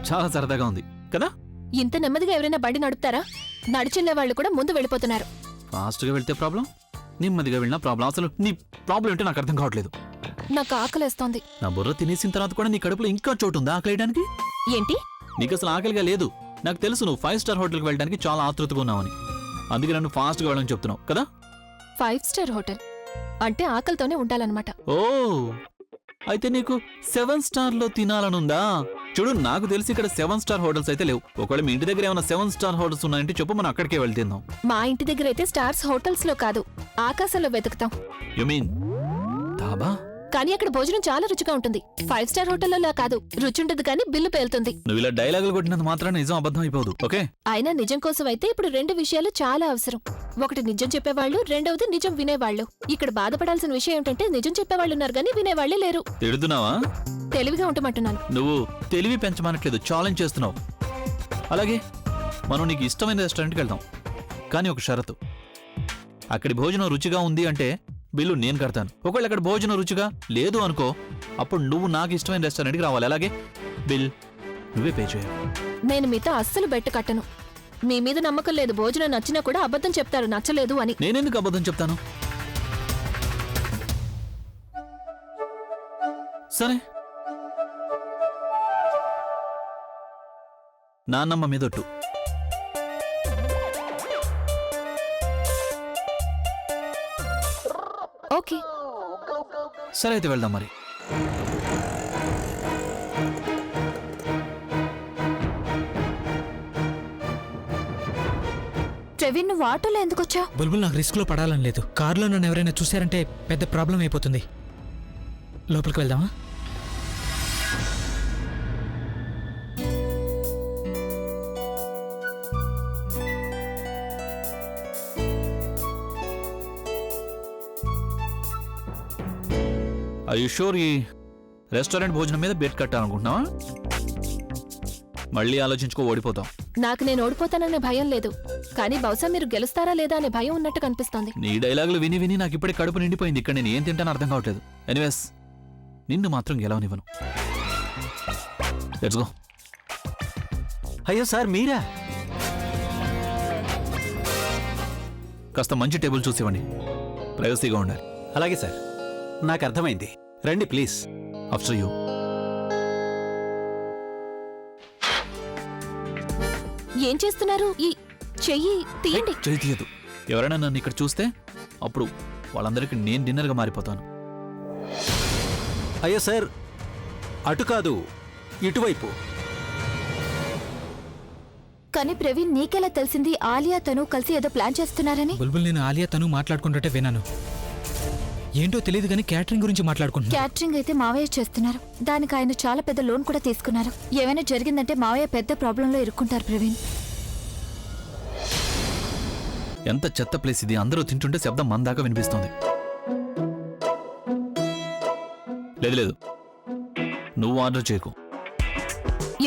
చాలా సరదాగా ఉంది కదా. ఇంత నెమ్మదిగా ఎవరైనా బండి నడుపుతారా? నడిచెళ్లే వాళ్ళు కూడా ముందు వెళ్ళిపోతున్నారు. ఫాస్ట్గా వెళ్తే ప్రాబ్లం, నెమ్మదిగా వెళ్ళినా ప్రాబ్లం. అసలు నీ ప్రాబ్లం ఏంటో నాకు అర్థం కావట్లేదు. నాకు ఆకలేస్తోంది. నా బుర్ర తినేసిన తర్వాత కూడా నీ కడుపులో ఇంకా చోటు ఉందా ఆకలేయడానికి? ఏంటి? నీకు అసలు ఆకలిగా లేదు. నాకు తెలుసు నువ్వు 5 స్టార్ హోటల్కి వెళ్ళడానికి చాలా ఆతృతగా ఉన్నావని. అందుకే నన్ను ఫాస్ట్గా వెళ్ళని చెప్తున్నావు కదా. 5 స్టార్ హోటల్ అంటే ఆకలితోనే ఉండాలన్నమాట. ఓ, అయితే నీకు 7 స్టార్లో తినాలనుందా? చూడు, నాకు తెలిసి ఇక్కడ 7 స్టార్ హోటల్స్ అయితే లేవు. ఒకవేళ మీ ఇంటి దగ్గర ఏమైనా 7 స్టార్ హోటల్స్ ఉన్నాయంటే చెప్పు, మనం అక్కడికే వెళ్తున్నాం. మా ఇంటి దగ్గర అయితే స్టార్స్ హోటల్స్ లో కాదు, ఆకాశంలో వెతుకుతాం. You mean dhaba? కానీ అక్కడ భోజనం చాలా రుచిగా ఉంటుంది. 5 స్టార్ హోటల్లో కాదు, రుచి ఉంటుంది కానీ బిల్లు పేలుతుంది. నువ్వు ఇలా డైలాగులు కొట్టినంత మాత్రాన నిజం అబద్ధం అయిపోదు. ఓకే, అయినా నిజం కోసం అయితే ఇప్పుడు 2 విషయాలు చాలా అవసరం. ఒకటి నిజం చెప్పేవాళ్ళు, రెండవది నిజం వినేవాళ్ళు. ఇక్కడ బాధపడాల్సిన విషయం ఏంటంటే నిజం చెప్పేవాళ్ళు ఉన్నారు కానీ వినేవాళ్లే లేరు. తిడుతున్నావా? తెలివిగా ఉంటామంటున్నాను. నువ్వు తెలివి పెంచమనట్లేదు, ఛాలెంజ్ చేస్తున్నావు. అలాగే మనం నీకు ఇష్టమైన రెస్టారెంట్కి వెళ్దాం, కానీ ఒక షరతు. అక్కడి భోజనం రుచిగా ఉంది అంటే బిల్లు నేను కడతాను. ఒకవేళ అక్కడ భోజనం రుచిగా లేదు అనుకో, అప్పుడు నువ్వు నాకు ఇష్టమైన రెస్టారెంట్కి రావాలి. అలాగే బిల్ నువ్వే పే చేయాలి. నేను మీతో అస్సలు బెట్టు కట్టను. మీ మీద నమ్మకం లేదు. భోజనం నచ్చినా కూడా అబద్ధం చెప్తారు నచ్చలేదు అని. నేనెందుకు అబద్ధం చెప్తాను? సరే, నాన్నమ్మ మీదొట్టు. ఓకే, సరే అయితే వెళ్దాం మరి. ప్రవీణ్, నువ్వు ఆటోలో ఎందుకు వచ్చావు? బుల్బుల్, నాకు రిస్క్ లో పడాలని లేదు. కారులో నన్ను ఎవరైనా చూశారంటే పెద్ద ప్రాబ్లం అయిపోతుంది. లోపలికి వెళ్దామా? Are you sure ఈ రెస్టారెంట్ భోజనం మీద బెట్ కట్టాలనుకుంటున్నావా? మళ్ళీ ఆలోచించుకో, ఓడిపోతాం. నాకు నేను ఓడిపోతాననే భయం లేదు, కానీ బహుశా మీరు గెలుస్తారా లేదా అనే భయం ఉన్నట్టు కనిపిస్తోంది. నీ డైలాగులు విని విని నాకు ఇప్పుడే కడుపు నిండిపోయింది. ఇక్కడ నేను ఏం తింటానో అర్థం కావట్లేదు. ఎనీవేస్, నిన్ను మాత్రం గెలవనివ్వను. Let's go. అయ్యో సార్, మీరా? కాస్త మంచి టేబుల్ చూసివ్వండి, ప్రైవసీగా ఉండాలి. అలాగే సార్, నాకు అర్థమైంది. రండి ప్లీజ్. After you. ఏం చేస్తున్నారు? ఈ చెయ్యి తీయండి. చెయ్యి తీయదు. ఎవరైనా నన్ను ఇక్కడ చూస్తే అప్పుడు వాళ్ళందరికీ నేను డిన్నర్గా మారిపోతాను. అయ్యో సార్, అటు కాదు, ఇటువైపు. కానీ ప్రవీణ్, నీకెలా తెలిసింది ఆలియా తను కలిసి ఏదో ప్లాన్ చేస్తున్నారని? బుల్బుల్, నేను ఆలియా తను మాట్లాడుకుంటుంటే విన్నాను. ఏంటో తెలియదు కానీ క్యాటరింగ్ గురించి మాట్లాడుకుంటున్నా. క్యాటరింగ్ అయితే మావయ్య చేస్తున్నారు. దానికి ఆయన చాలా పెద్ద లోన్ కూడా తీసుకున్నారు. ఏమైనా జరిగిందంటే మావయ్య పెద్ద ప్రాబ్లంలో ఇరుక్కుంటారు. ప్రవీణ్, ఎంత చెత్త ప్లేస్ ఇది. అందరూ తింటుంటే శబ్దం మన దాకా వినిపిస్తోంది. లేదు లేదు, నువ్వు ఆర్డర్ చేయకు.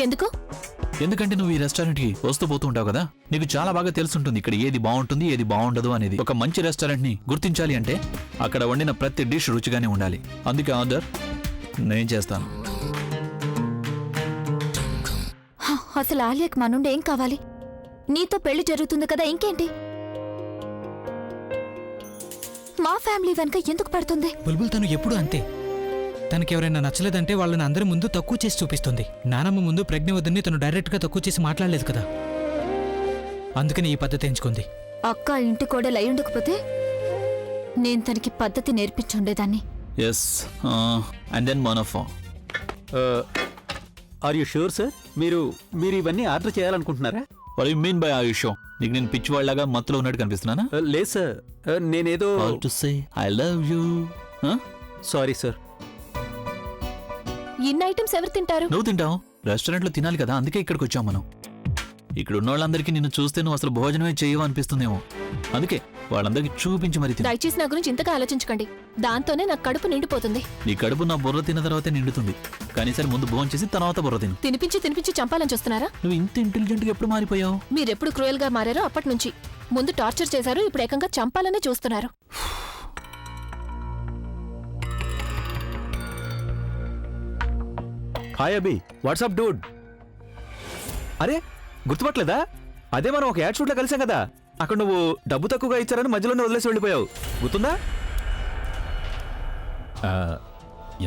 ఎందుకు? ఎందుకంటే నువ్వు ఈ రెస్టారెంట్కి వస్తూ పోతూ ఉంటావు కదా, నీకు చాలా బాగా తెలుసుంటుంది ఇక్కడ ఏది బాగుంటుంది ఏది బాగుండదు అనేది. ఒక మంచి రెస్టారెంట్ని గుర్తించాలి అంటే అక్కడ వండిన ప్రతి డిష్ రుచిగానే ఉండాలి. అందుకే ఆర్డర్ నేను చేస్తాను. అసలు ఆలియాకి మా నుండి ఏం కావాలి? నీతో పెళ్లి జరుగుతుంది కదా, ఇంకేంటి? మా ఫ్యామిలీ వెనక ఎందుకు పడుతుంది? బుల్బుల్, తను ఎప్పుడు అంతే. తనకెవరైనా నచ్చలేదంటే వాళ్ళని అందరి ముందు తక్కువ చేసి చూపిస్తుంది. నానమ్మ ముందు ప్రజ్ఞ వద్దని తను డైరెక్ట్గా తక్కువ చేసి మాట్లాడలేదు కదా, అందుకని ఈ పద్ధతి ఎంచుకుంది. అక్క ఇంటి కోడలు అయి ఉండకపోతే నేను తనకి పద్ధతి నేర్పించుండేదాన్ని. ఎస్, అండ్ దెన్ మోనోఫో. Are you sure sir? మీరు ఇవన్నీ ఆర్డర్ చేయాలనుకుంటున్నారా? What do you mean by are you sure? నీకు నేను పిచ్చివాళ్ళగా మత్తులో ఉన్నట్టు కనిపిస్తున్నానా? లేదు సార్, నేనేదో How to say I love you. Sorry sir. ఇన్ని ఐటమ్స్ ఎవరు తింటారు? నువ్వు తింటావు. రెస్టారెంట్లో తినాలి కదా, అందుకే ఇక్కడికి వచ్చాం మనం. ఇక్కడ ఉన్న వాళ్ళందరికీ నిన్ను చూస్తే నువ్వు అసలు భోజనమే చేయవు అనిపిస్తుందేమో, అందుకే వాళ్ళందరికీ చూపించి మరి తిను. దయచేసి నా గురించి ఇంతగా ఆలోచించకండి. దాంతోనే నాకు కడుపు నిండిపోతుంది. నీ కడుపు నా బుర్ర తిన్న తర్వాతే నిండుతుంది. కానీ సరే, ముందు భోజనం చేసి తర్వాత బుర్ర తిను. తినిపించి చంపాలని చూస్తున్నారా? నువ్వు ఇంత ఇంటెలిజెంట్ గా ఎప్పుడు మారిపోయావు? మీరెప్పుడు క్రూయల్ గా మారారో అప్పటి నుంచి. ముందు టార్చర్ చేశారు, ఇప్పుడు ఏకంగా చంపాలనే చూస్తున్నారు. హాయ్ అభి, వాట్సాప్ డూడ్? అరే గుర్తుపట్టలేదా? అదే మనం ఒక యాడ్ షూట్లో కలిసాం కదా, అక్కడ నువ్వు డబ్బు తక్కువగా ఇచ్చారని మధ్యలోనే వదిలేసి వెళ్ళిపోయావు, గుర్తుందా?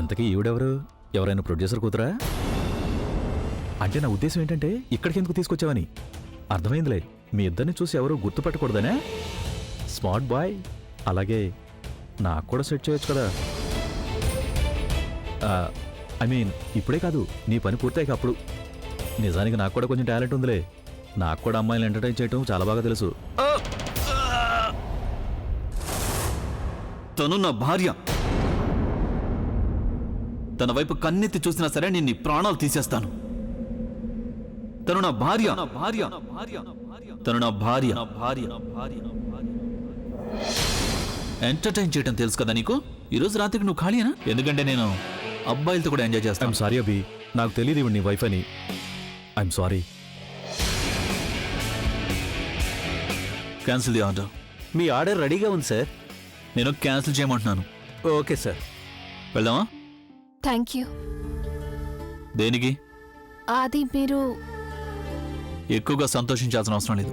ఇంతకీ ఈవిడెవరు? ఎవరైనా ప్రొడ్యూసర్ కూతురా? అంటే నా ఉద్దేశం ఏంటంటే ఇక్కడికి ఎందుకు తీసుకొచ్చావని. అర్థమైందిలే, మీ ఇద్దరిని చూసి ఎవరు గుర్తుపట్టకూడదనే. Smart boy. అలాగే నాకు కూడా సెట్ చేయొచ్చు కదా. ఐ మీన్ ఇప్పుడే కాదు, నీ పని పూర్తయ్యాక అప్పుడు. నిజానికి నాకు కూడా కొంచెం టాలెంట్ ఉందిలే. నాకు కూడా అమ్మాయిలు ఎంటర్టైన్ చేయటం చాలా బాగా తెలుసు. తను నా భార్య. తన వైపు కన్నెత్తి చూసినా సరే నేను నీ ప్రాణాలు తీసేస్తాను. తను నా భార్య. తను నా భార్య. ఎంటర్టైన్ చేయటం తెలుసు కదా నీకు. ఈరోజు రాత్రికి నువ్వు ఖాళీనా? ఎందుకంటే నేను అబ్బాయిలతో కూడా ఎంజాయ్ చేస్తాను. ఐఎమ్ సారీ అభి, నాకు తెలియదు ఇవి నీ వైఫ్ అని. I'm sorry. Cancel the order. మీ ఆర్డర్ రెడీగా ఉంది సార్. నేను క్యాన్సిల్ చేయమంటున్నాను. Okay sir. వెళ్దామా? Thank you. దేనికి? అది మీరు ఎక్కువగా సంతోషించాల్సిన అవసరం లేదు.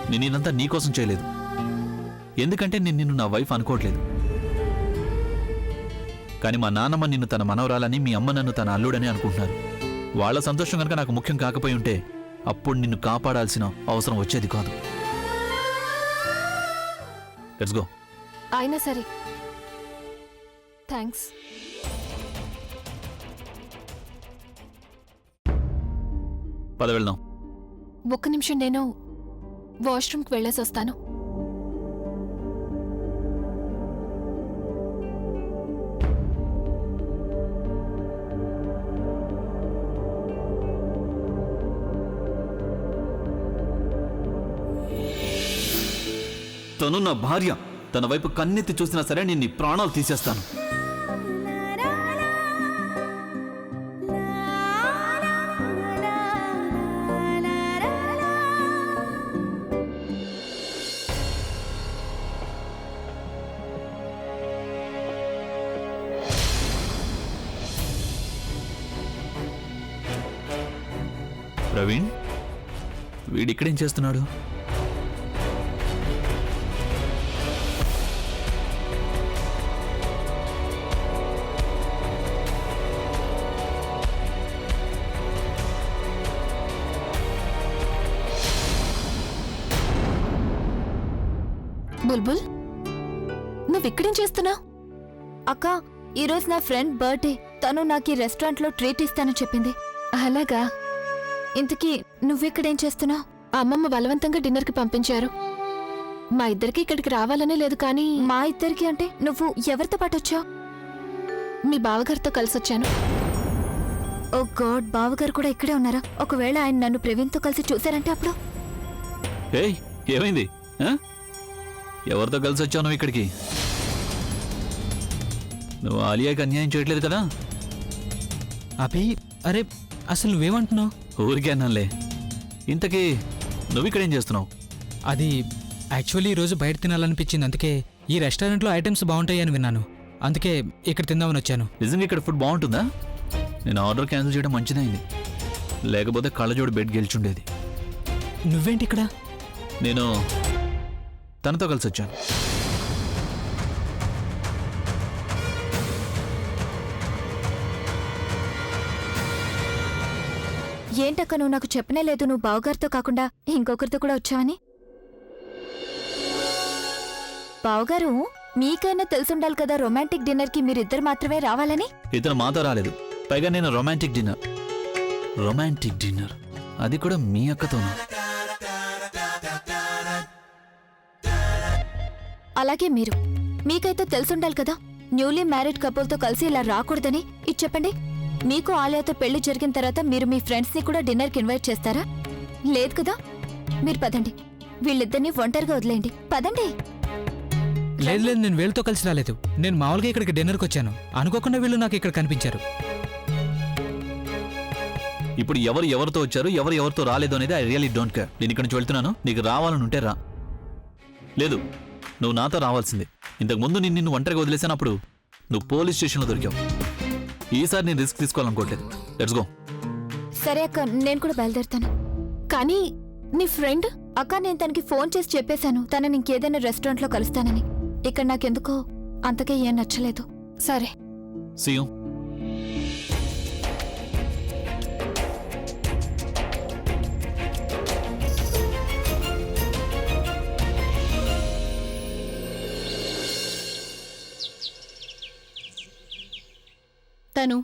నేను ఇదంతా నీకోసం చేయలేదు, ఎందుకంటే నేను నిన్ను నా వైఫ్ అనుకోవట్లేదు. కానీ మా నాన్నమ్మ నిన్ను తన మనవరాలని, మీ అమ్మ నన్ను తన అల్లుడని అనుకుంటున్నారు. వాళ్ళ సంతోషం కనుక నాకు ముఖ్యం కాకపోయి ఉంటే అప్పుడు నిన్ను కాపాడాల్సిన అవసరం వచ్చేది కాదు. Let's go. అయినా సరే థ్యాంక్స్. పద వెళ్దాం. ఒక్క నిమిషం, నేను వాష్రూమ్కి వెళ్ళేసి వస్తాను. తను నా భార్య. తన వైపు కన్నెత్తి చూసినా సరే నేను నీ ప్రాణాలు తీసేస్తాను. ప్రవీణ్, వీడిక్కడేం చేస్తున్నాడు? బుల్బుల్, నువ్విక్కడేం చేస్తున్నావు? అక్క, ఈరోజు నా ఫ్రెండ్ బర్త్డే. తను నాకు ఈ రెస్టారెంట్లో ట్రీట్ ఇస్తానని చెప్పింది. అలాగా? ఇంతకీ నువ్విక్కడేం చేస్తున్నావు? అమ్మమ్మ బలవంతంగా డిన్నర్కి పంపించారు. మా ఇద్దరికి ఇక్కడికి రావాలనే లేదు, కానీ మా ఇద్దరికి అంటే నువ్వు ఎవరితో పాటు వచ్చావు? మీ బావగారితో కలిసొచ్చాను. ఓ గాడ్, బావగారు కూడా ఇక్కడే ఉన్నారా? ఒకవేళ ఆయన నన్ను ప్రవీణ్తో కలిసి చూశారంటే అప్పుడు? ఏయ్, ఏమైంది? ఎవరితో కలిసి వచ్చావు నువ్వు ఇక్కడికి? నువ్వు ఆలియాకి అన్యాయం చేయట్లేదు కదా? అభి, అరే అసలు నువ్వేమంటున్నావు? ఊరికే అన్నానులే. ఇంతకీ నువ్వు ఇక్కడేం చేస్తున్నావు? అది యాక్చువల్లీ ఈరోజు బయట తినాలనిపించింది, అందుకే ఈ రెస్టారెంట్లో ఐటమ్స్ బాగుంటాయి అని విన్నాను, అందుకే ఇక్కడ తిందామని వచ్చాను. నిజంగా ఇక్కడ ఫుడ్ బాగుంటుందా? నేను ఆర్డర్ క్యాన్సిల్ చేయడం మంచిదైంది, లేకపోతే కళ్ళజోడు బెడ్ గెలిచుండేది. నువ్వేంటి ఇక్కడ? నేను తనతో కలిసి వచ్చాను. ఏంటక్క, నువ్వు నాకు చెప్పనే లేదు నువ్వు బావగారితో కాకుండా ఇంకొకరితో కూడా వచ్చావని. బావగారు, మీకైనా తెలుసుండాలి కదా రొమాంటిక్ డిన్నర్కి మీరిద్దరు మాత్రమే రావాలని. ఇతను మాతో రాలేదు, పైగా నేను రొమాంటిక్ డిన్నర్ అది కూడా మీ అక్కతోనా? అలాగే మీకైతే తెలుసుండాలి కదా న్యూలీ మ్యారీడ్ కపుల్తో కలిసి ఇలా రాకూడదని. ఇది చెప్పండి, మీకు ఆలయాతో పెళ్లి జరిగిన తర్వాత మీరు మీ ఫ్రెండ్స్ని కూడా డిన్నర్కి ఇన్వైట్ చేస్తారా? లేదు కదా. మీరు పదండి, వీళ్ళిద్దరిని ఒంటరిగా వదిలేయండి. పదండి. లేదు లేదు, నేను వీళ్ళతో కలిసి రాలేదు. నేను మామూలుగా ఇక్కడికి డిన్నర్కి వచ్చాను. అనుకోకుండా వీళ్ళు నాకు ఇక్కడ కనిపించారు. ఇప్పుడు ఎవరితో వచ్చారు, ఎవరితో రాలేదు అనేది ఐ రియల్లీ డోంట్ కేర్. నేను ఇక్కడి నుంచి వెళ్తున్నాను. నీకు రావాలని ఉంటే రా, లేదు నువ్వు నాతో రావాల్సిందే. ఇంతకుముందు నిన్ను ఒంటరిగా వదిలేసినప్పుడు నువ్వు పోలీస్ స్టేషన్లో దొరికావు. ఈసారి నేను రిస్క్ తీసుకోవాలనుకోవట్లేదు. Let's go. సరే అక్క, నేను కూడా బయలుదేరుతాను. కానీ నీ ఫ్రెండ్ అక్క, నేను తనకి ఫోన్ చేసి చెప్పేశాను తనని ఇంకేదైనా రెస్టారెంట్లో కలుస్తానని. ఇక్కడ నాకెందుకో అంతకే ఏం నచ్చలేదు. సరే. సీయూ. తను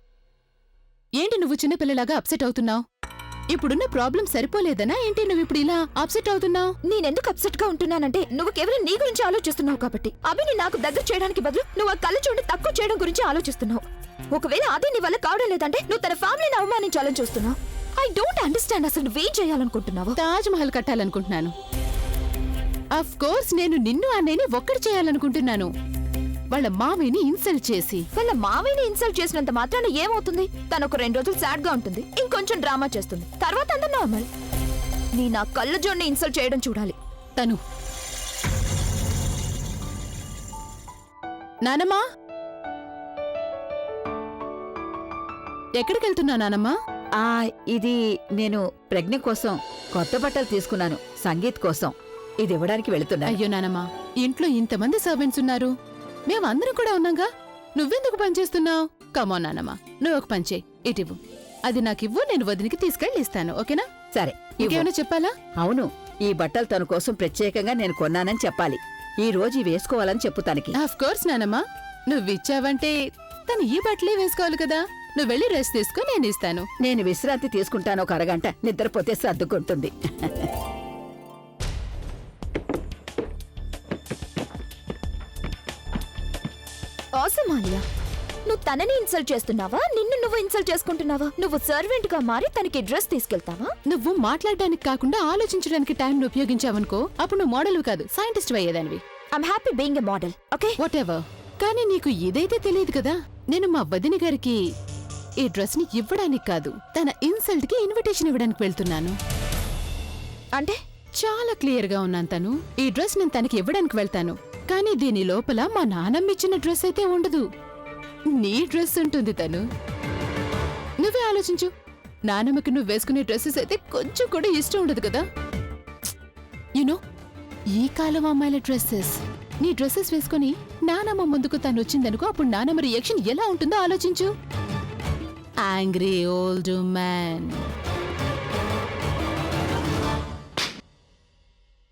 ఏంటి నువ్వు చిన్నపిల్లలాగా అప్సెట్ అవుతున్నావు? ఇప్పుడున్న ప్రాబ్లం సరిపోలేదనా ఏంటి నువ్వు ఇప్పుడు ఇలా అప్సెట్ అవుతున్నావు? నేనెందుకు అప్సెట్ గా ఉంటున్నానంటే నువ్వు కేవలం నీ గురించి ఆలోచిస్తున్నావు కాబట్టి. అభిని నాకు దగ్గర చేయడానికి బదులు నువ్వు ఆ కళ్ళ చూడండి తక్కువ చేయడం గురించి ఆలోచిస్తున్నావు. ఒకవేళ అదే నీ వల్ల కావడం లేదంటే నువ్వు తన ఫ్యామిలీని అవమానించాలని చూస్తున్నావు. ఐ డోంట్ అండర్స్టాండ్ అసలు నువ్వేం చేయాలనుకుంటున్నావు. తాజ్ మహల్ కట్టాలనుకుంటున్నాను. అఫ్ కోర్స్ నేను నిన్ను అన్నయ్యని ఒక్కటి చేయాలనుకుంటున్నాను. వాళ్ళ మామయ్యని ఇన్సల్ట్ చేసి. వాళ్ళ మామయ్యని ఇన్సల్ట్ చేసినంత మాత్రాన ఏమవుతుంది? తను ఒక 2 రోజులు సాడ్ గా ఉంటుంది, ఇంకొంచెం డ్రామా చేస్తుంది, తర్వాత అంతా నార్మల్. నీ నా కళ్ళ జోడిని ఇన్సల్ట్ చేయడం చూడాలి. తను నానమ్మా, ఎక్కడికెళ్తున్నా నానమ్మా? ఇది నేను ప్రజ్ఞ కోసం కొత్త బట్టలు తీసుకున్నాను, సంగీత్ కోసం. ఇది ఇవ్వడానికి వెళుతున్నా. అయ్యో నానమ్మా, ఇంట్లో ఇంతమంది సర్వెంట్స్ ఉన్నారు, మేమందరం కూడా ఉన్నాగా. నువ్వెందుకు పనిచేస్తున్నావు? కమో నానమ్మా, నువ్వు ఒక పని చేయి, ఇటివ్వు. అది నాకివ్వు, నేను వదినికి తీసుకెళ్ళి ఇస్తాను. ఓకేనా? సరే. ఇంకేమైనా చెప్పాలా? అవును, ఈ బట్టలు తన కోసం ప్రత్యేకంగా నేను కొన్నానని చెప్పాలి. ఈ రోజు ఇవి వేసుకోవాలని చెప్పు తనకి. ఆఫ్ కోర్స్ నానమ్మా, నువ్విచ్చావంటే తను ఈ బట్టలే వేసుకోవాలి కదా. నువ్వు వెళ్ళి రెస్ట్ తీసుకో, నేను ఇస్తాను. నేను విశ్రాంతి తీసుకుంటాను, ఒక అరగంట. నిద్రపోతే సర్దుకుంటుంది. ఆసమ్ ఆలియా, నువ్వు తనని ఇన్సల్ట్ చేస్తున్నావా, నిన్ను నువ్వు ఇన్సల్ట్ చేసుకుంటున్నావా? నువ్వు సర్వెంట్ గా మారి తనకి డ్రెస్ తీసుకెళ్తావా? నువ్వు మాట్లాడడానికి కాకుండా ఆలోచించడానికి టైం ఉపయోగించావనుకో, అప్పుడు నువ్వు మోడల్ కాదు, సైంటిస్ట్ అయ్యేదానివి. I'm happy being a model. Okay, whatever. కానీ నీకు ఇదైతే తెలియదు కదా, నేను మా వదిన గారికి ఈ డ్రెస్ ని ఇవ్వడానికి కాదు, తన ఇన్సల్ట్ కి ఇన్విటేషన్ ఇవ్వడానికి వెళ్తున్నాను. అంటే చాలా క్లియర్ గా ఉన్నాను. తను ఈ డ్రెస్ నేను తనకి ఇవ్వడానికి వెళ్తాను, కానీ దీని లోపల మా నాన్నమ్మ ఇచ్చిన డ్రెస్ అయితే ఉండదు, నీ డ్రెస్ ఉంటుంది. తను నువ్వే ఆలోచించు, నానమ్మకి నువ్వు వేసుకునే డ్రెస్సెస్ అయితే కొంచెం కూడా ఇష్టం ఉండదు కదా. యునో, ఈ కాలం అమ్మాయిల డ్రెస్సెస్, నీ డ్రెస్సెస్ వేసుకుని నానమ్మ ముందుకు తను వచ్చిందనుకో, అప్పుడు నానమ్మ రియాక్షన్ ఎలా ఉంటుందో ఆలోచించు. Angry old man.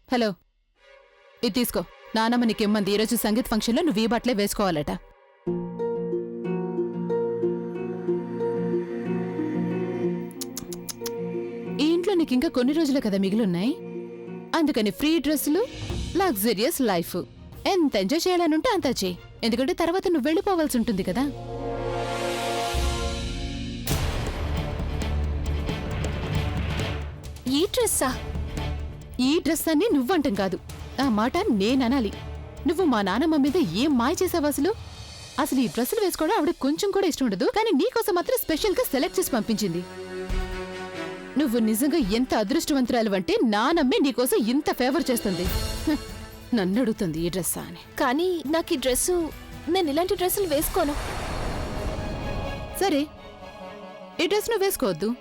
హలో, ఇది తీసుకో. నానమ్మ నీకేమ్మంది, ఈరోజు సంగీత్ ఫంక్షన్లో నువ్వు ఈ బట్టలే వేసుకోవాలట. ఈ ఇంట్లో నీకు ఇంకా కొన్ని రోజులే కదా మిగిలిన్నాయి, అందుకని ఫ్రీ డ్రెస్సులు, లగ్జరియస్ లైఫ్. ఎంత ఎంజాయ్ చేయాలనుంటే అంతా చేయి, ఎందుకంటే తర్వాత నువ్వు వెళ్ళిపోవాల్సి ఉంటుంది కదా. ఈ డ్రెస్సా? ఈ డ్రెస్ అని నువ్వంటం కాదు, ఆ మాట నేననాలి. నువ్వు మా నానమ్మ మీద ఏం మాయ చేసావు అసలు? అసలు ఈ డ్రెస్సులు వేసుకోవడం ఆవిడ కొంచెం కూడా ఇష్టం ఉండదు, కానీ నీకోసం మాత్రం స్పెషల్ గా సెలెక్ట్ చేసి పంపించింది. నువ్వు నిజంగా ఎంత అదృష్టవంతురాలు అంటే నానమ్మే నీకోసం ఇంత ఫేవర్ చేస్తుంది. నన్ను అడుగుతుంది ఈ డ్రెస్సా అని. కానీ నాకు ఈ డ్రెస్సు, నేను ఇలాంటి డ్రెస్సులు వేసుకోను. సరే, ఈ డ్రెస్ నువ్వు వేసుకోవద్దు.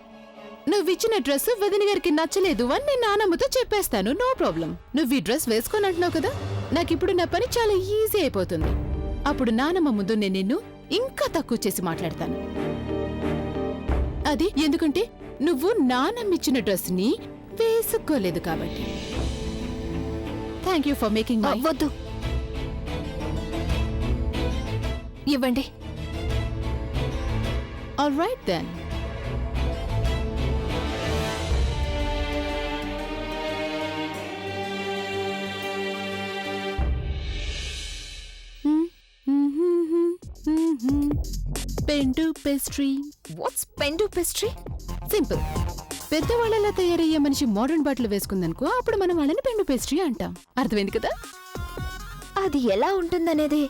నువ్విచ్చిన డ్రెస్ వదిన గారికి నచ్చలేదు అని నేను నానమ్మతో చెప్పేస్తాను, నో ప్రాబ్లం. నువ్వు ఈ డ్రెస్ వేసుకొని అంటున్నావు కదా, నాకిప్పుడు నా పని చాలా ఈజీ అయిపోతుంది. అప్పుడు నానమ్మ ముందు నేను నిన్ను ఇంకా తక్కువ చేసి మాట్లాడతాను. అది ఎందుకంటే నువ్వు నానమ్మిచ్చిన డ్రెస్ ని వేసుకోలేదు కాబట్టి. Thank you for making my. వద్దు, ఇవ్వండి. All right then. పెండు పేస్ట్రీ. వాట్స్ పెండు పేస్ట్రీ? సింపుల్. పెద్దవాళ్ళలా తయారయ్యే మనిషి మోడర్న్ బట్టలు వేసుకుందనుకో, అప్పుడు మనం వాళ్ళని పెండు పేస్ట్రీ అంటాం. అర్థమైంది కదా? అది ఎలా ఉంటుందనేది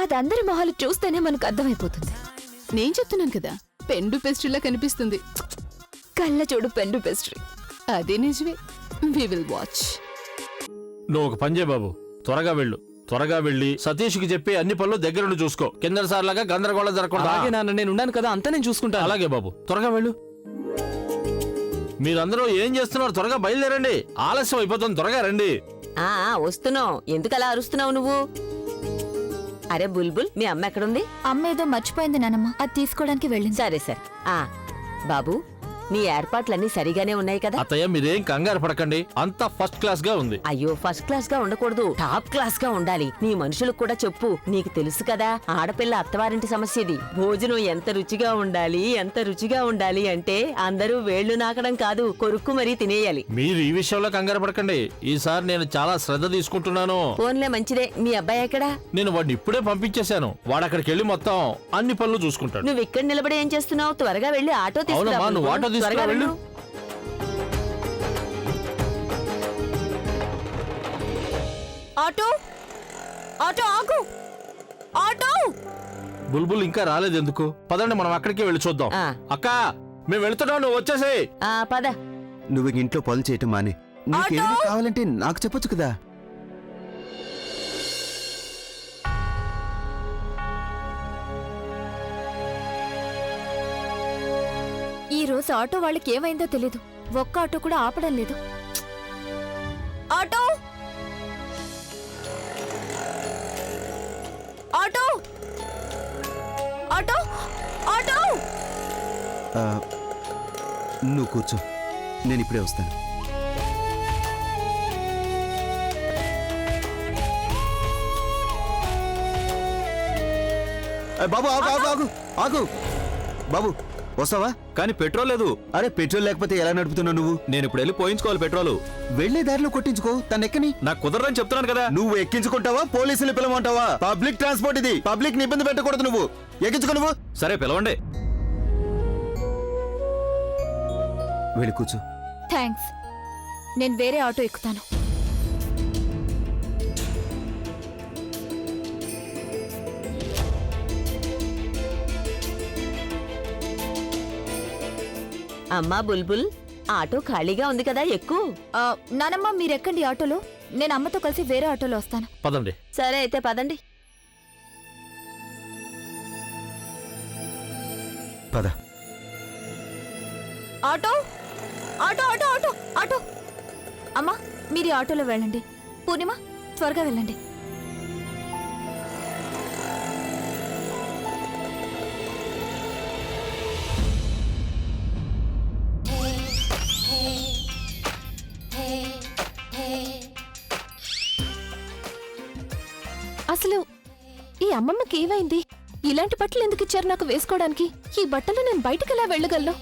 అది అందరి మొహాలు చూస్తేనే మనకు అర్థమైపోతుంది. నేను చెప్తున్నాను కదా, పెండు పేస్ట్రీలా కనిపిస్తుంది. కళ్ళ చూడు పెండు పేస్ట్రీ. అదే నిజమే. We will watch. నువ్వు ఒక పని చేయ బాబు, త్వరగా వెళ్ళి సతీష్కి చెప్పి అన్ని పనులు దగ్గరుండి చూసుకో. కింద సార్లాగా గందరగోళం జరగకూడదు. అలాగే నాన్న, నేను ఉన్నాను కదా, అంతా నేను చూసుకుంటా. అలాగే బాబు, త్వరగా వెళ్ళు. మీరందరూ ఏం చేస్తున్నారు? త్వరగా బయలుదేరండి, ఆలస్యం అయిపోతుంది. త్వరగా రండి. వస్తున్నావు. ఎందుకలా అరుస్తున్నావు నువ్వు? అరే బుల్బుల్, మీ అమ్మ ఎక్కడుంది? అమ్మ ఏదో మర్చిపోయింది నానమ్మ, అది తీసుకోవడానికి వెళ్ళింది. సరే సరే. బాబు, నీ ఏర్పాట్లన్నీ సరిగానే ఉన్నాయి కదా? అత్తయ్య, మీరేం కంగారు పడకండి, అంతా ఫస్ట్ క్లాస్ గా ఉంది. అయ్యో, ఫస్ట్ క్లాస్ గా ఉండకూడదు, టాప్ క్లాస్ గా ఉండాలి. నీ మనుషులకు కూడా చెప్పు. నీకు తెలుసు కదా, ఆడపిల్ల అత్తవారింటి సమస్యది. భోజనం ఎంత రుచిగా ఉండాలి, ఎంత రుచిగా ఉండాలి అంటే అందరూ వేళ్లు నాకడం కాదు, కొరుక్కు మరీ తినేయాలి. మీరు ఈ విషయంలో కంగారు పడకండి. ఈసారి నేను చాలా శ్రద్ధ తీసుకుంటున్నాను. ఫోన్లే మంచిదే. మీ అబ్బాయి ఎక్కడా? నేను వాడిని ఇప్పుడే పంపించేశాను. వాడు అక్కడికి వెళ్ళి మొత్తం అన్ని పనులు చూసుకుంటాడు. నువ్వు ఇక్కడ నిలబడి ఏం చేస్తున్నావు? త్వరగా వెళ్ళి ఆటో అవునమ్మా, తీసుకురా. నువ్వు ఆటో త్వరగా వెళ్ళు. వెళ్ళు. ఆటో ఆటో ఆగు. ఆటో. బుల్బుల్ ఇంకా రాలేదు ఎందుకు? పదండి, మనం అక్కడికే వెళ్ళి చూద్దాం. అక్క, మేము వెళ్తున్నాం, నువ్వు వచ్చేసేయ్. పద. నువ్వు ఇంట్లో పనులు చేయటం మానే. నీకేమైనా కావాలంటే నాకు చెప్పొచ్చు కదా. ఈ రోజు ఆటో వాళ్ళకి ఏమైందో తెలీదు, ఒక్క ఆటో కూడా ఆపడం లేదు. Auto auto auto auto. నువ్వు కూర్చో, నేను ఇప్పుడే వస్తాను. బాబు ఆగు ఆగు ఆగు ఆగు. బాబు వస్తావా? కానీ పెట్రోల్ లేదు. అరే పెట్రోల్ లేకపోతే ఎలా నడుపుతున్నావు నువ్వు? నేను ఇప్పుడు వెళ్ళి పోయించుకోవాలి పెట్రోల్. వెళ్లే దారిలో కొట్టించుకో, తను ఎక్కని. నాకు కుదరదని చెప్తున్నాను కదా. నువ్వు ఎక్కించుకుంటావా, పోలీసులు పిలవమంటావా? పబ్లిక్ ట్రాన్స్పోర్ట్ ఇది, పబ్లిక్ ని ఇబ్బంది పెట్టకూడదు. నువ్వు ఎక్కించుకో. నువ్వు సరే, పిలవండి. వెళ్ళి కూర్చో. థ్యాంక్స్, నేను వేరే ఆటో ఎక్కుతాను. అమ్మా బుల్బుల్, ఆటో ఖాళీగా ఉంది కదా, ఎక్కు. నానమ్మ మీరెక్కండి ఆటోలో, నేను అమ్మతో కలిసి వేరే ఆటోలో వస్తాను. పదండి. సరే అయితే పదండి. పద. Auto auto auto auto auto. అమ్మా మీరు ఈ ఆటోలో వెళ్ళండి. పూర్ణిమ త్వరగా వెళ్ళండి. అసలు ఈ అమ్మమ్మకి ఏమైంది? ఇలాంటి బట్టలు ఎందుకు ఇచ్చారు నాకు వేసుకోవడానికి? ఈ బట్టలు నేను బయటికి ఎలా వెళ్ళగలను?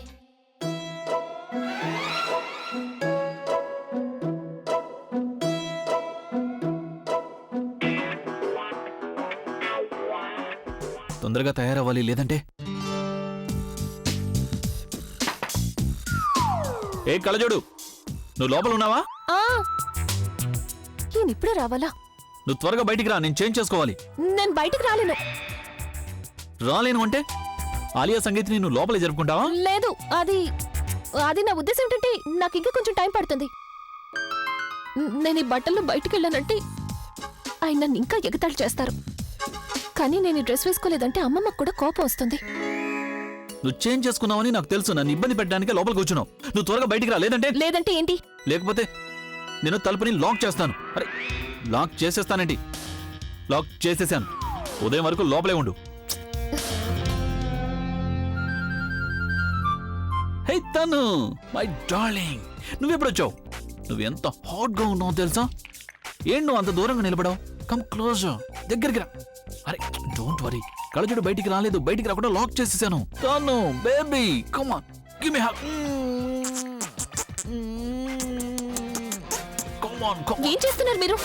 తొందరగా తయారవ్వాలి, లేదంటే. ఏ కళ్ళజోడు, నువ్వు లోపల ఉన్నావా? ఈయన ఇప్పుడే రావాలా? నువ్వు త్వరగా బయటికి రా, నేను చేంజ్ చేసుకోవాలి. నేను బయటికి రాలేను. రాలేను అంటే ఆలియా సంగీతిని నువ్వు లోపలే జరుపుకుంటావా? లేదు, అది అది నా ఉద్దేశం ఏంటంటే నాకు ఇంకా కొంచెం టైం పడుతుంది. నేను ఈ బట్టల్లో బయటికి వెళ్ళానంటే ఆయన నన్ను ఇంకా ఎగతాళి చేస్తారు. కానీ నేను ఈ డ్రెస్ వేసుకోలేదంటే అమ్మమ్మకు కూడా కోపం వస్తుంది. నువ్వు చేంజ్ చేసుకున్నావని నాకు తెలుసు. నన్ను ఇబ్బంది పెట్టడానికి లోపల కూర్చున్నావు. నువ్వు త్వరగా బయటికి రా, లేదంటే ఏంటి? లేకపోతే నేను తలుపుని లాక్ చేస్తాను. అరే, లాక్ చేసేస్తానండి. లాక్ చేసేసాను. ఉదయం వరకు లోపలే ఉండు. హే తను, మై డార్లింగ్, నువ్వెప్పుడొచ్చావు? నువ్వు ఎంత హాట్ గా ఉన్నావు తెలుసా? ఏం నువ్వు అంత దూరంగా నిలబడావు? కమ్ క్లోజ్, దగ్గరికి రా. అరే డోంట్ వరీ, కళ్ళజోడు బయటికి రాలేదు. బయటికి రాకుండా లాక్ చేసేసాను. తను baby, come on, give me hug. Come on, come on. ఏం చేస్తున్నారు మీరు?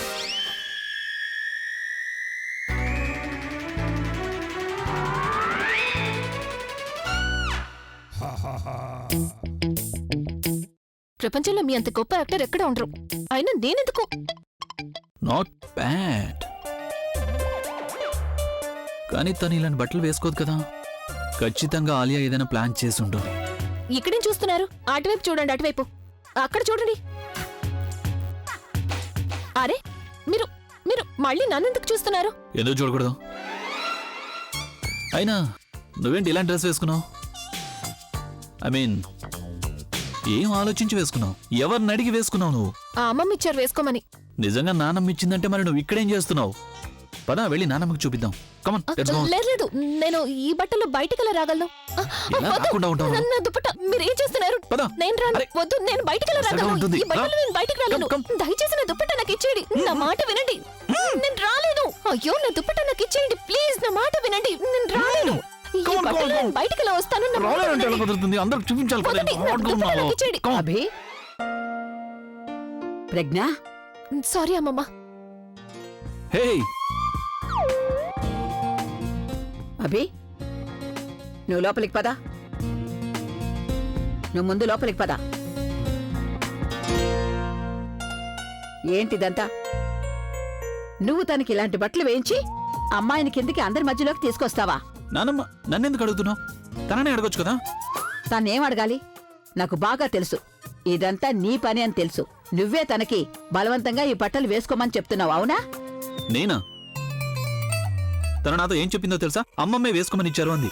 ప్రపంచంలో మీ అంత గొప్ప యాక్టర్ ఎక్కడ ఉండరు. అయినా నేనెందుకు? Not bad. కానీ తను ఇలాంటి బట్టలు వేసుకోదు కదా. ఖచ్చితంగా ఆలియా ఏదైనా ప్లాన్ చేసి ఉంటుంది. ఇక్కడేం చూస్తున్నారు? అటువైపు చూడండి, అటువైపు. అక్కడ చూడండి. అరే మీరు మీరు మళ్ళీ నన్నెందుకు చూస్తున్నారు? ఎందుకు చూడకూడదు? అయినా నువ్వేంటి ఇలాంటి డ్రెస్ వేసుకున్నావు? ఐ మీన్ ఏం ఆలోచించి వేసుకున్నావు? ఎవరిని అడిగి వేసుకున్నావు నువ్వు? ఆ అమ్మమ్మ ఇచ్చారు వేసుకోమని. నిజంగా నానమ్మ ఇచ్చిందంటే మరి నువ్వు ఇక్కడేం చేస్తున్నావు? పదా వెళ్ళి నానమ్మకి చూపిద్దాం. Come on let's go. లేదు లేదు, నేను ఈ బట్టలు బయటికి ఎలా రాగలను? ఎలా రాకుండా ఉంటావు? నా దుప్పట మీరు ఏం చేస్తున్నారు? పద. నేను రాను. అరే. వద్దు, నేను బయటికి ఎలా సరదా రాగలను? ఉంటుంది. ఈ బట్టలు రా. నేను బయటికి రాలేను. కమ్, దయచేసి నా దుప్పట నాకు ఇచ్చేయండి. నా మాట వినండి. నేను రాలేను. అయ్యో, నా దుప్పట నాకు ఇచ్చేయండి ప్లీజ్. నా మాట వినండి. నేను రాలేను. ఈ Come on, బట్టలు come on. నేను బయటికి ఎలా వస్తాను? నా మాట రాలేదంటే ఎలా వినండి. కుదురుతుంది? అందరికి చూపించాలి కదా, వద్దండి, ఎంత నా hot గా దుప్పట ఉన్నావో. నాకు ఇచ్చేయండి. Come on. Abhi Pragya sorry అమ్మమ్మ. హే అభి నువ్వు లోపలికి పదా. నువ్వు ముందు లోపలికి పదా. ఏంటిదంతా? నువ్వు తనకి ఇలాంటి బట్టలు వేయించి అమ్మాయిని కిందికి అందరి మధ్యలోకి తీసుకొస్తావా? నానమ్మ నన్నెందుకు అడుగుతున్నావు? తననే అడగొచ్చు కదా. తనేం అడగాలి? నాకు బాగా తెలుసు ఇదంతా నీ పని అని తెలుసు. నువ్వే తనకి బలవంతంగా ఈ బట్టలు వేసుకోమని చెప్తున్నావు, అవునా? నేనా? తన నాతో ఏం చెప్పిందో తెలుసా? అమ్మమ్మే వేసుకోమని ఇచ్చారు అంది.